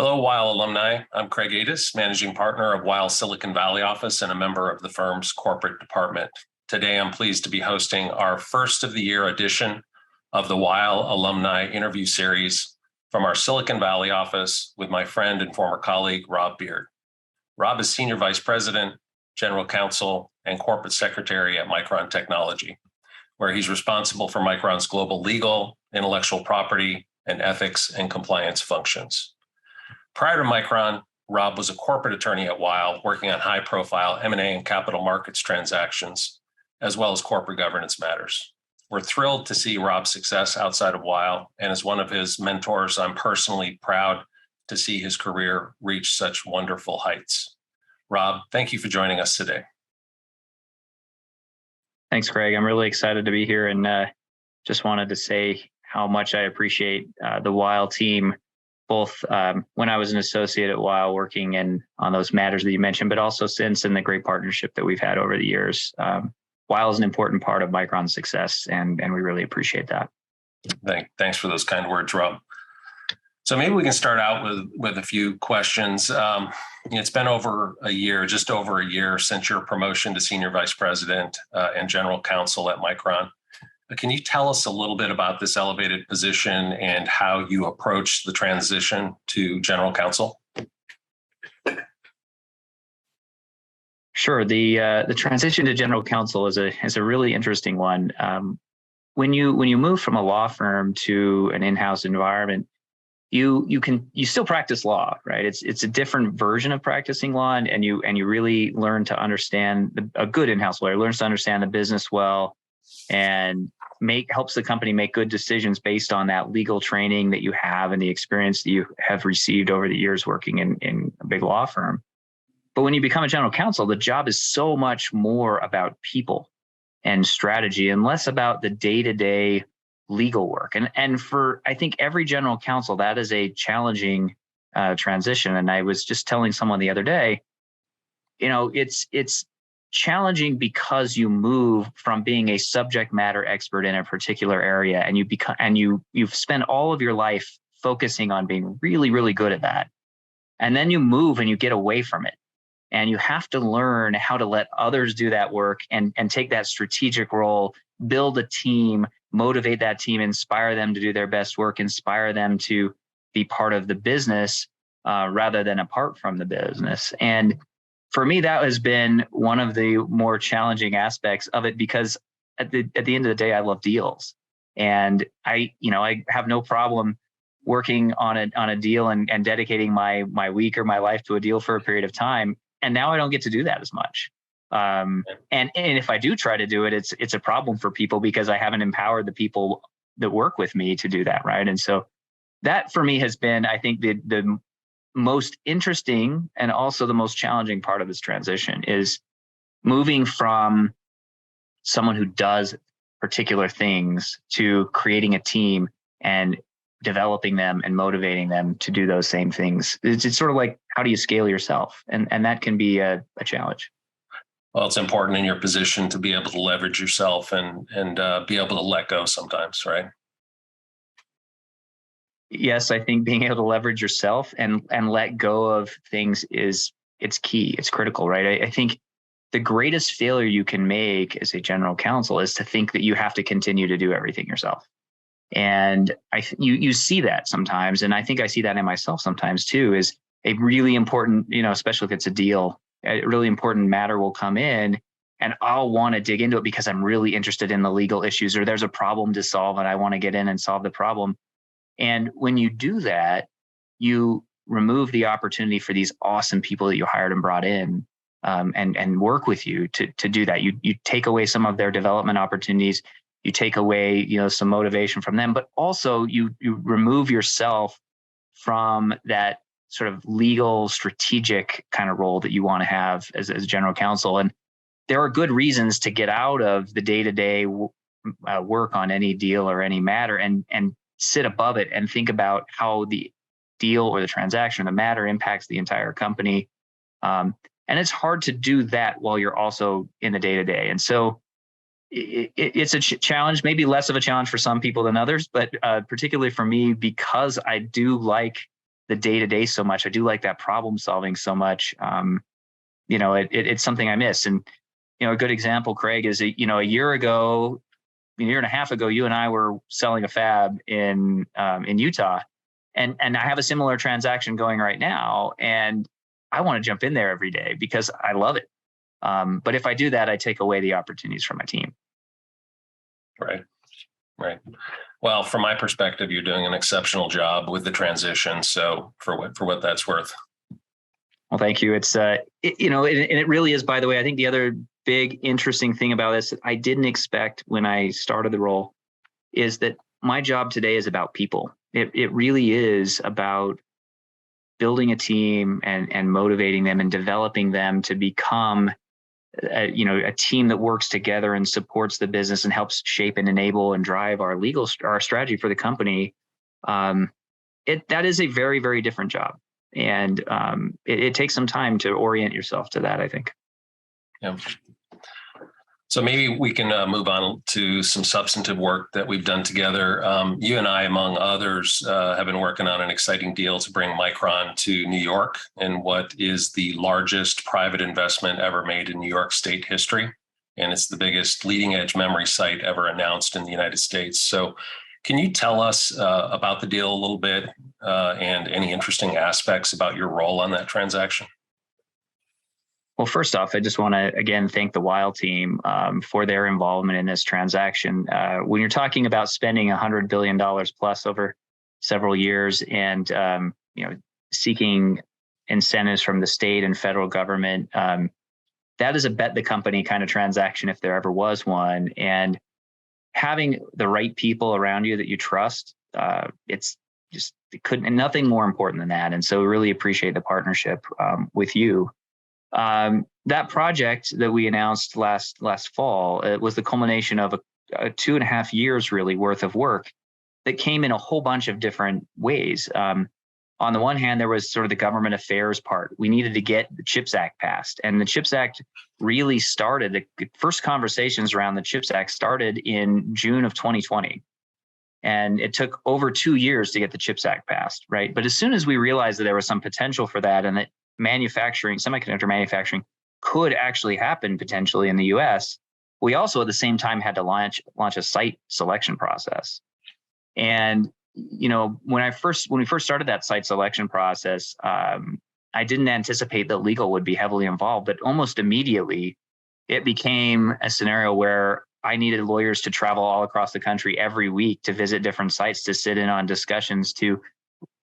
Hello, Weil alumni. I'm Craig Adis, managing partner of Weil Silicon Valley office and a member of the firm's corporate department. Today, I'm pleased to be hosting our first of the year edition of the Weil alumni interview series from our Silicon Valley office with my friend and former colleague, Rob Beard. Rob is Senior Vice President, General Counsel, and Corporate Secretary at Micron Technology, where he's responsible for Micron's global legal, intellectual property, and ethics and compliance functions. Prior to Micron, Rob was a corporate attorney at Weil, working on high-profile M&A and capital markets transactions, as well as corporate governance matters. We're thrilled to see Rob's success outside of Weil, and as one of his mentors, I'm personally proud to see his career reach such wonderful heights. Rob, thank you for joining us today. Thanks, Craig. I'm really excited to be here, and just wanted to say how much I appreciate the Weil team, both when I was an associate at Weil working on those matters that you mentioned, but also since, and the great partnership that we've had over the years. Weil is an important part of Micron's success, and we really appreciate that. Thanks for those kind words, Rob. So maybe we can start out with a few questions. It's been just over a year since your promotion to Senior Vice President and General Counsel at Micron. Can you tell us a little bit about this elevated position and how you approach the transition to General Counsel? Sure. The transition to General Counsel is a really interesting one. When you move from a law firm to an in-house environment, you still practice law, right? It's a different version of practicing law, and you really learn to understand. A good in-house lawyer learns to understand the business well, and helps the company make good decisions based on that legal training that you have and the experience that you have received over the years working in a big law firm. But when you become a general counsel, the job is so much more about people and strategy and less about the day-to-day legal work. And for, I think, every general counsel, that is a challenging transition. And I was just telling someone the other day, it's challenging because you move from being a subject matter expert in a particular area, and you've spent all of your life focusing on being really, really good at that. And then you move and you get away from it. And you have to learn how to let others do that work and take that strategic role, build a team, motivate that team, inspire them to do their best work, inspire them to be part of the business rather than apart from the business. And for me, that has been one of the more challenging aspects of it, because at the end of the day, I love deals, and I have no problem working on a deal and dedicating my week or my life to a deal for a period of time. And now I don't get to do that as much. And if I do try to do it, it's a problem for people because I haven't empowered the people that work with me to do that, right? And so that for me has been, I think, the most interesting and also the most challenging part of this transition is moving from someone who does particular things to creating a team and developing them and motivating them to do those same things. It's sort of like, how do you scale yourself? And that can be a challenge. Well, it's important in your position to be able to leverage yourself and be able to let go sometimes, right? Yes, I think being able to leverage yourself and let go of things it's key. It's critical, right? I think the greatest failure you can make as a general counsel is to think that you have to continue to do everything yourself. And you see that sometimes, and I think I see that in myself sometimes too, is a really important, especially if it's a deal, a really important matter will come in and I'll want to dig into it because I'm really interested in the legal issues, or there's a problem to solve and I want to get in and solve the problem. And when you do that, you remove the opportunity for these awesome people that you hired and brought in and work with you to do that. You take away some of their development opportunities. You take away, some motivation from them, but also you remove yourself from that sort of legal strategic kind of role that you want to have as general counsel. And there are good reasons to get out of the day-to-day work on any deal or any matter and sit above it and think about how the deal or the transaction, the matter impacts the entire company. And it's hard to do that while you're also in the day-to-day. And so it's a challenge, maybe less of a challenge for some people than others, but particularly for me, because I do like the day-to-day so much. I do like that problem solving so much. It's something I miss. And, a good example, Craig, is, a year ago, a year and a half ago, you and I were selling a fab in Utah, and I have a similar transaction going right now, and I want to jump in there every day because I love it. But if I do that, I take away the opportunities from my team. Right. Well, from my perspective, you're doing an exceptional job with the transition. So for what that's worth. Well, thank you. It's and it really is. By the way, I think the other big interesting thing about this that I didn't expect when I started the role is that my job today is about people. It really is about building a team and motivating them and developing them to become a team that works together and supports the business and helps shape and enable and drive our strategy for the company. That is a very, very different job. And it takes some time to orient yourself to that, I think. Yeah. So maybe we can move on to some substantive work that we've done together. You and I, among others, have been working on an exciting deal to bring Micron to New York in what is the largest private investment ever made in New York State history. And it's the biggest leading edge memory site ever announced in the United States. So can you tell us about the deal a little bit and any interesting aspects about your role on that transaction? Well, first off, I just want to, again, thank the Weil team for their involvement in this transaction. When you're talking about spending $100 billion plus over several years and, seeking incentives from the state and federal government, that is a bet the company kind of transaction if there ever was one. And having the right people around you that you trust, nothing more important than that. And so we really appreciate the partnership with you. That project that we announced last fall, it was the culmination of a 2.5 years really worth of work that came in a whole bunch of different ways. On the one hand, there was sort of the government affairs part. We needed to get the CHIPS Act passed, and the CHIPS Act really started. The first conversations around the CHIPS Act started in June of 2020. And it took over 2 years to get the CHIPS Act passed, right? But as soon as we realized that there was some potential for that and that semiconductor manufacturing could actually happen potentially in the US, we also at the same time had to launch a site selection process. And, when we first started that site selection process, I didn't anticipate that legal would be heavily involved, but almost immediately it became a scenario where I needed lawyers to travel all across the country every week to visit different sites, to sit in on discussions, to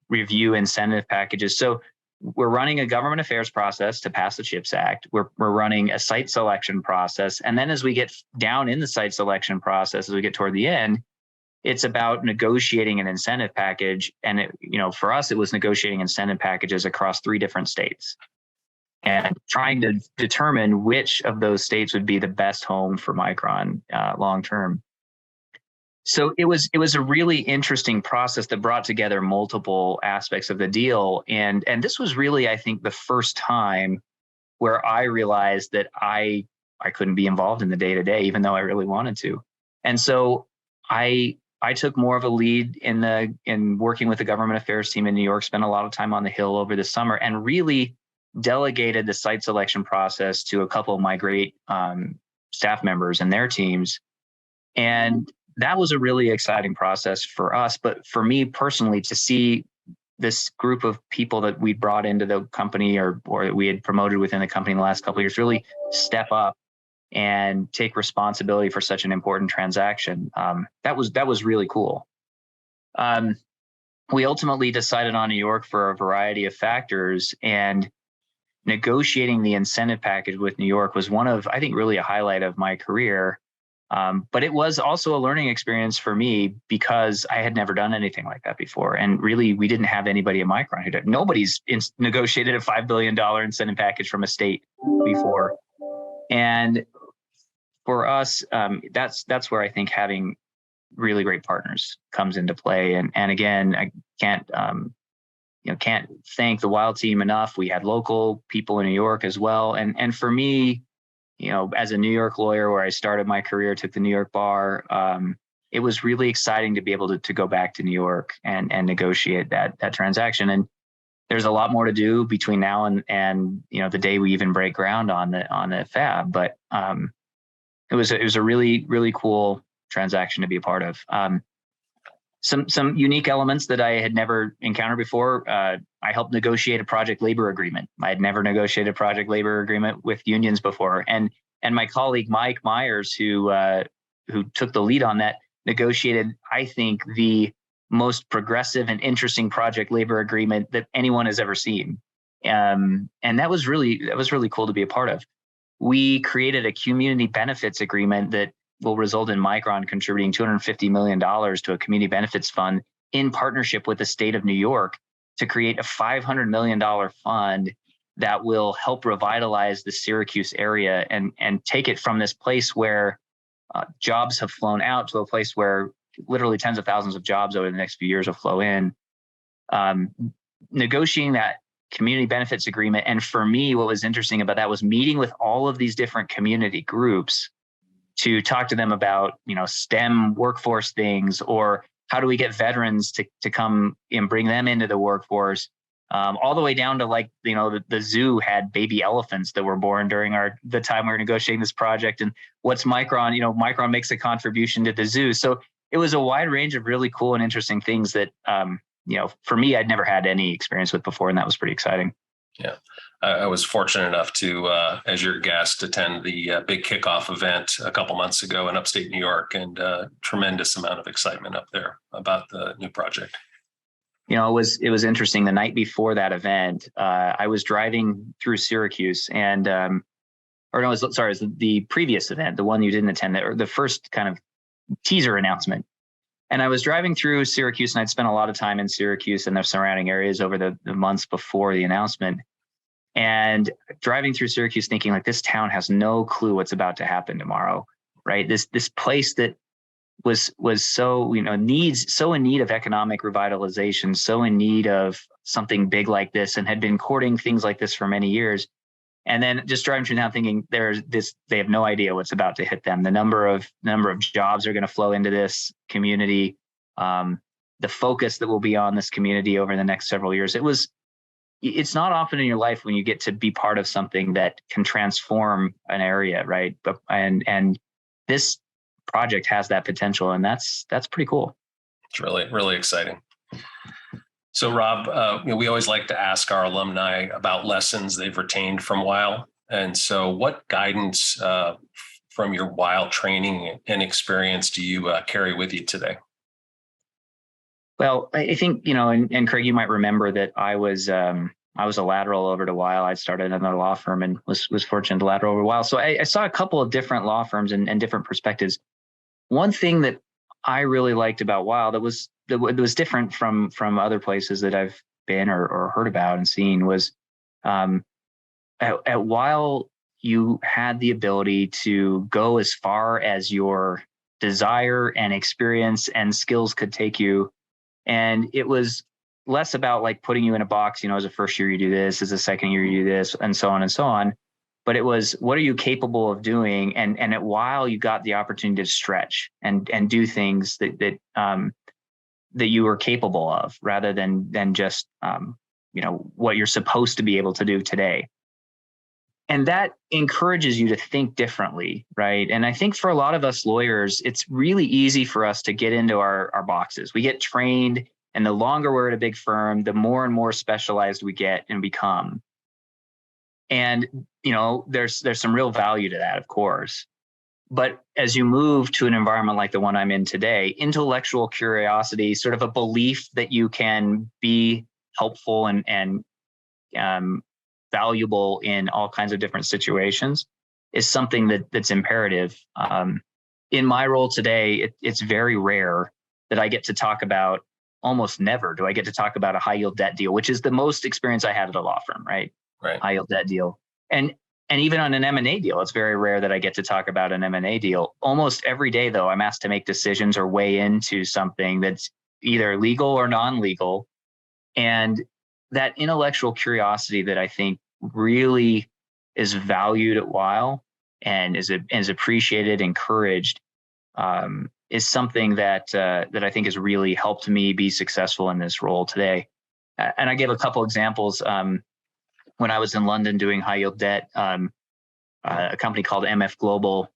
review incentive packages. So we're running a government affairs process to pass the CHIPS Act. We're running a site selection process. And then as we get down in the site selection process, as we get toward the end, it's about negotiating an incentive package. And for us, it was negotiating incentive packages across 3 different states and trying to determine which of those states would be the best home for Micron long term. So it was a really interesting process that brought together multiple aspects of the deal. And this was really, I think, the first time where I realized that I couldn't be involved in the day-to-day, even though I really wanted to. And so I took more of a lead in working with the government affairs team in New York, spent a lot of time on the Hill over the summer, and really delegated the site selection process to a couple of my great staff members and their teams. And that was a really exciting process for us, but for me personally, to see this group of people that we brought into the company or that we had promoted within the company in the last couple of years really step up and take responsibility for such an important transaction. That was really cool. We ultimately decided on New York for a variety of factors, and negotiating the incentive package with New York was one of, I think, really a highlight of my career. But it was also a learning experience for me because I had never done anything like that before. And really, we didn't have anybody at Micron who did. Nobody's negotiated a $5 billion incentive package from a state before. And for us, that's where I think having really great partners comes into play. And again, I can't thank the Weil team enough. We had local people in New York as well. And for me, as a New York lawyer where I started my career, took the New York bar, it was really exciting to be able to go back to New York and negotiate that transaction. And there's a lot more to do between now and the day we even break ground on the fab. But it was a really, really cool transaction to be a part of. Some unique elements that I had never encountered before. I helped negotiate a project labor agreement. I had never negotiated a project labor agreement with unions before, and my colleague Mike Myers, who took the lead on that, negotiated, I think, the most progressive and interesting project labor agreement that anyone has ever seen. And that was really cool to be a part of. We created a community benefits agreement that will result in Micron contributing $250 million to a community benefits fund in partnership with the state of New York to create a $500 million fund that will help revitalize the Syracuse area and take it from this place where jobs have flown out to a place where literally tens of thousands of jobs over the next few years will flow in. Negotiating that community benefits agreement. And for me, what was interesting about that was meeting with all of these different community groups to talk to them about, STEM workforce things, or how do we get veterans to come and bring them into the workforce, all the way down to the zoo had baby elephants that were born during the time we were negotiating this project. And what's Micron? Micron makes a contribution to the zoo. So it was a wide range of really cool and interesting things that, for me, I'd never had any experience with before. And that was pretty exciting. Yeah. I was fortunate enough to, as your guest, attend the big kickoff event a couple months ago in upstate New York, and tremendous amount of excitement up there about the new project. It was interesting. The night before that event, I was driving through Syracuse, and it was the previous event, the one you didn't attend, or the first kind of teaser announcement. And I was driving through Syracuse, and I'd spent a lot of time in Syracuse and the surrounding areas over the months before the announcement. And driving through Syracuse thinking, like, this town has no clue what's about to happen tomorrow, right? This place that was so, so in need of economic revitalization, so in need of something big like this, and had been courting things like this for many years. And then just driving through town thinking they have no idea what's about to hit them. The number of jobs are going to flow into this community. The focus that will be on this community over the next several years. It's not often in your life when you get to be part of something that can transform an area, right? And this project has that potential, and that's pretty cool. It's really, really exciting. So, Rob, we always like to ask our alumni about lessons they've retained from Weil. And so what guidance from your Weil training and experience do you carry with you today? Well, I think, and Craig, you might remember that I was a lateral over to Weil. I started another law firm and was fortunate to lateral over to Weil. So I saw a couple of different law firms and different perspectives. One thing that I really liked about Weil that was different from other places that I've been or heard about and seen was at Weil, you had the ability to go as far as your desire and experience and skills could take you. And it was less about like putting you in a box, as a first year you do this, as a second year you do this, and so on and so on. But it was, what are you capable of doing? And at Weil, you got the opportunity to stretch and do things that you were capable of, rather than just what you're supposed to be able to do today. And that encourages you to think differently, right? And I think for a lot of us lawyers, it's really easy for us to get into our boxes. We get trained, and the longer we're at a big firm, the more and more specialized we get and become. And, there's some real value to that, of course. But as you move to an environment like the one I'm in today, intellectual curiosity, sort of a belief that you can be helpful and valuable in all kinds of different situations, is something that's imperative. In my role today, it's very rare that I get to talk about, almost never do I get to talk about a high yield debt deal, which is the most experience I had at a law firm, right? Right. High yield debt deal. And even on an M&A deal, it's very rare that I get to talk about an M&A deal. Almost every day, though, I'm asked to make decisions or weigh into something that's either legal or non-legal. And that intellectual curiosity that I think really is valued at Weil and is appreciated, encouraged, is something that I think has really helped me be successful in this role today. And I gave a couple examples. When I was in London doing high yield debt, a company called MF Global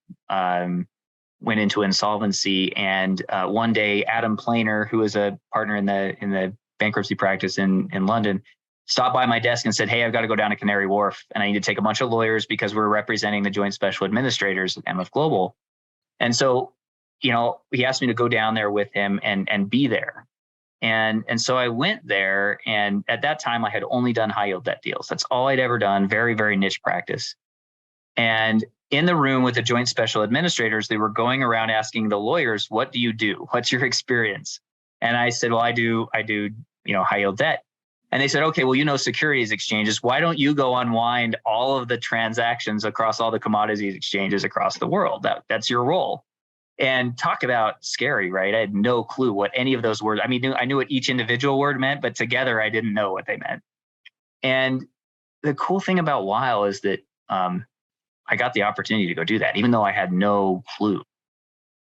went into insolvency, and one day Adam Planer, who is a partner in the bankruptcy practice in London, stopped by my desk and said, "Hey, I've got to go down to Canary Wharf, and I need to take a bunch of lawyers because we're representing the joint special administrators at MF Global." And so, he asked me to go down there with him and be there. And so I went there, and at that time I had only done high yield debt deals. That's all I'd ever done. Very, very niche practice. And in the room with the joint special administrators, they were going around asking the lawyers, "What do you do? What's your experience?" And I said, "Well, I do, high yield debt." And they said, "Okay, well, securities exchanges. Why don't you go unwind all of the transactions across all the commodities exchanges across the world? That's your role." And talk about scary, right? I had no clue what any of those words. I mean, I knew what each individual word meant, but together I didn't know what they meant. And the cool thing about Weil is that I got the opportunity to go do that, even though I had no clue.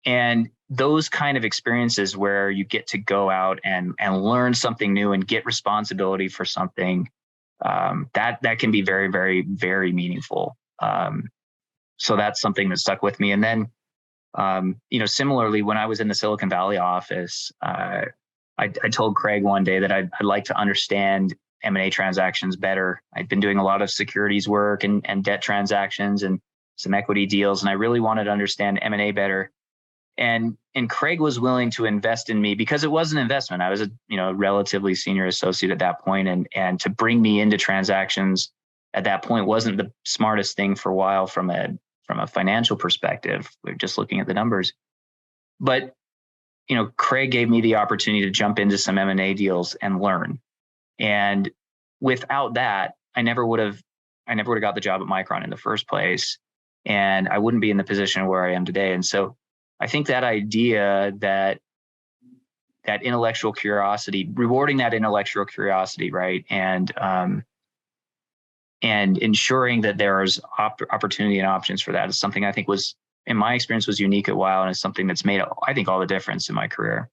And those kind of experiences where you get to go out and learn something new and get responsibility for something, that can be very, very, very meaningful. So that's something that stuck with me. And then, similarly, when I was in the Silicon Valley office, I told Craig one day that I'd like to understand M&A transactions better. I'd been doing a lot of securities work and debt transactions and some equity deals, and I really wanted to understand M&A better. And Craig was willing to invest in me because it was an investment. I was a relatively senior associate at that point, and to bring me into transactions at that point wasn't the smartest thing for a while from a financial perspective. We're just looking at the numbers. But Craig gave me the opportunity to jump into some M&A deals and learn. And without that, I never would have got the job at Micron in the first place, and I wouldn't be in the position where I am today. And so I think that idea that intellectual curiosity, rewarding that intellectual curiosity, right, and ensuring that there's opportunity and options for that is something I think was, in my experience, was unique at Weil, and is something that's made, I think, all the difference in my career.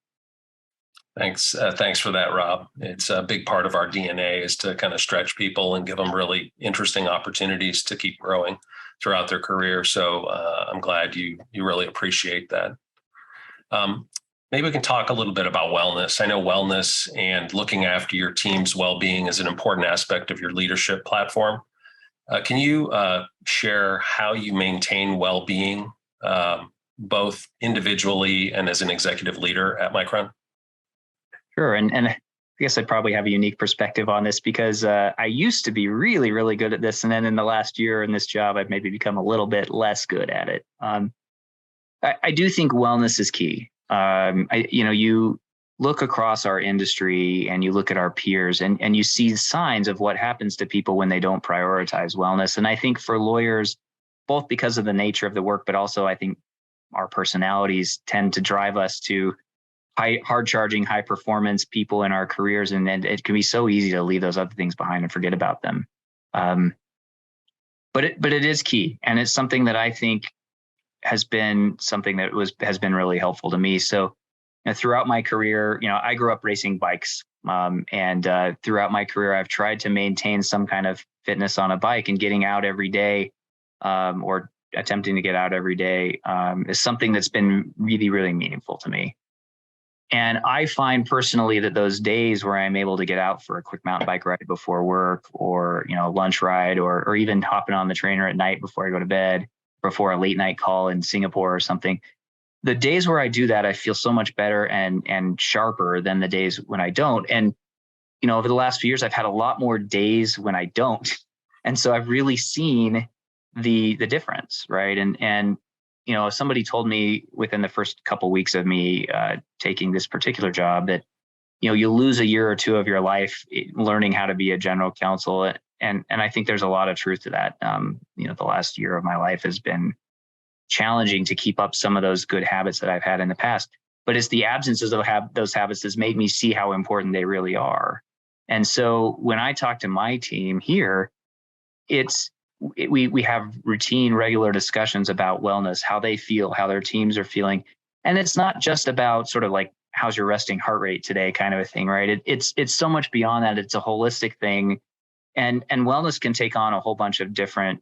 Thanks. Thanks for that, Rob. It's a big part of our DNA is to kind of stretch people and give them really interesting opportunities to keep growing throughout their career. So I'm glad you really appreciate that. Maybe we can talk a little bit about wellness. I know wellness and looking after your team's well-being is an important aspect of your leadership platform. Can you share how you maintain well-being, both individually and as an executive leader at Micron? Sure. And I guess I probably have a unique perspective on this because I used to be really, really good at this. And then in the last year in this job, I've maybe become a little bit less good at it. I do think wellness is key. You look across our industry and you look at our peers and you see signs of what happens to people when they don't prioritize wellness. And I think for lawyers, both because of the nature of the work, but also I think our personalities tend to drive us to hard charging, high performance people in our careers. And it can be so easy to leave those other things behind and forget about them. But it is key. And it's something that I think has been something that has been really helpful to me. So throughout my career, I grew up racing bikes. And throughout my career, I've tried to maintain some kind of fitness on a bike, and getting out every day, or attempting to get out every day, is something that's been really, really meaningful to me. And I find personally that those days where I'm able to get out for a quick mountain bike ride before work, or lunch ride, or even hopping on the trainer at night before I go to bed, before a late night call in Singapore or something, the days where I do that, I feel so much better and sharper than the days when I don't. And over the last few years, I've had a lot more days when I don't, and so I've really seen the difference, right? And if somebody told me within the first couple of weeks of me taking this particular job that, you lose a year or two of your life learning how to be a general counsel. And I think there's a lot of truth to that. The last year of my life has been challenging to keep up some of those good habits that I've had in the past. But it's the absences of those habits that's made me see how important they really are. And so when I talk to my team here, we have routine, regular discussions about wellness, how they feel, how their teams are feeling. And it's not just about sort of like how's your resting heart rate today kind of a thing, right? It's so much beyond that. It's a holistic thing, and wellness can take on a whole bunch of different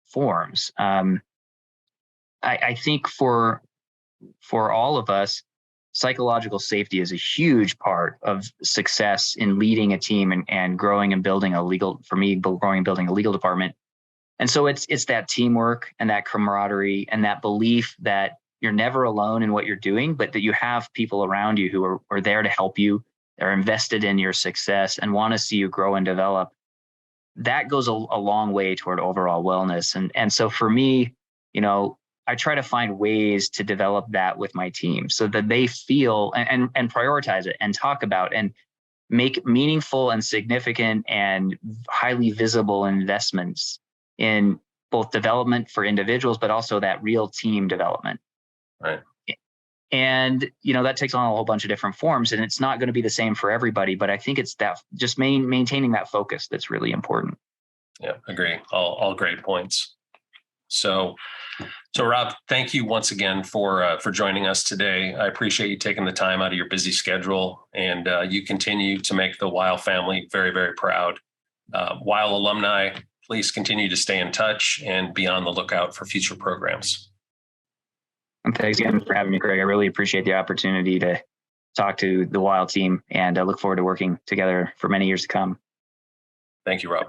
forms. I think for all of us, psychological safety is a huge part of success in leading a team and growing and building growing and building a legal department. And so it's that teamwork and that camaraderie and that belief that you're never alone in what you're doing, but that you have people around you who are there to help you. They're invested in your success and want to see you grow and develop. That goes a long way toward overall wellness. And so for me, I try to find ways to develop that with my team so that they feel and prioritize it and talk about and make meaningful and significant and highly visible investments in both development for individuals, but also that real team development. Right. And, that takes on a whole bunch of different forms, and it's not going to be the same for everybody, but I think it's that just maintaining that focus that's really important. Yeah, agree. All great points. So Rob, thank you once again for joining us today. I appreciate you taking the time out of your busy schedule, and you continue to make the Weil family very, very proud. Weil alumni, please continue to stay in touch and be on the lookout for future programs. And thanks again for having me, Craig. I really appreciate the opportunity to talk to the Weil team, and I look forward to working together for many years to come. Thank you, Rob.